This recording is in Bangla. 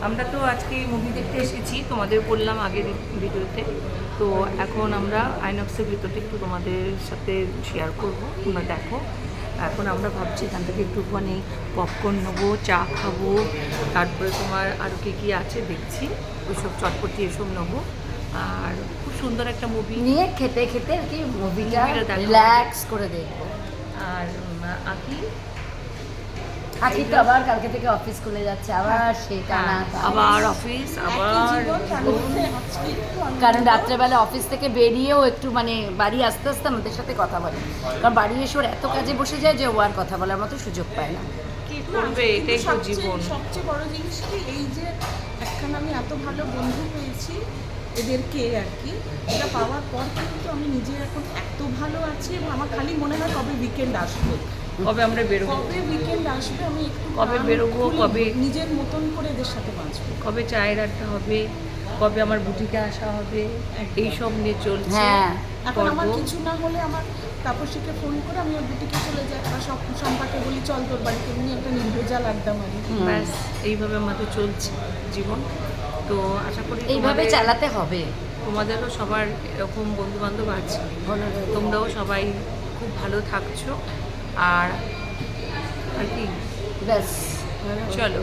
আমরা তো আজকে মুভি দেখতে এসেছি, তোমাদের বললাম আগের ভিডিওতে। তো এখন আমরা আইনক্সের ভিতরটা একটু তোমাদের সাথে শেয়ার করব, তোমরা দেখো। এখন আমরা ভাবছি এখান থেকে একটুখানি পপকর্ন নেবো, চা খাবো, তারপরে তোমার আরও কী আছে দেখছি, ওইসব চটপটি এসব নেবো। আর খুব সুন্দর একটা মুভি নিয়ে খেতে খেতে আর কি মুভিটা দেখো। রিল্যাক্স করে দেখবো। আর আঁকি তো আবার কালকে থেকে অফিস খুলে যাচ্ছে, আবার সেই টানা আবার অফিস, আবার কারণ রাত্রেবেলা অফিস থেকে বেরিয়েও একটু মানে বাড়ি আস্তে আস্তে আমাদের সাথে কথা বলে, কারণ বাড়ি এসে ওর এত কাজে বসে যায় যে ও আর কথা বলার মতো সুযোগ পায় না। কি করবে, এটাই তো জীবন। সবচেয়ে বড় জিনিস কি এই যে একখানা আমি এত ভালো বন্ধু পেয়েছি এদেরকে আর কি, এটা পাওয়ার পর কিন্তু আমি নিজে এখন এত ভালো আছি এবং আমার খালি মনে হয় কবে উইকেন্ড আসবে, কবে আমরা বেরোবো, কবে উইকেন্ড আসবে, আমি একটু কবে বেরোবো, কবে নিজের মতন করে এদের সাথে বাঁচবো, কবে চায়ের আড্ডা হবে, কবে আমার বুটিকে আসা হবে, এইসব নিয়ে চলছে। হ্যাঁ এখন আমার কিছু না হলে আমার তাপসীকে ফোন করে আমি ওর বুটিকে চলে যাই বা সব সম্পাকে বলি চল তোর বাড়িতে নিয়ে একটা নির্ভেজাল আড্ডা মারি। ব্যাস এইভাবে আমাদের চলছে জীবন। তো আশা করি এইভাবে চালাতে হবে। তোমাদেরও সবার এরকম বন্ধু বান্ধব আছে, তোমরাও সবাই খুব ভালো থাকছো। আর আর কি ব্যাস চলো।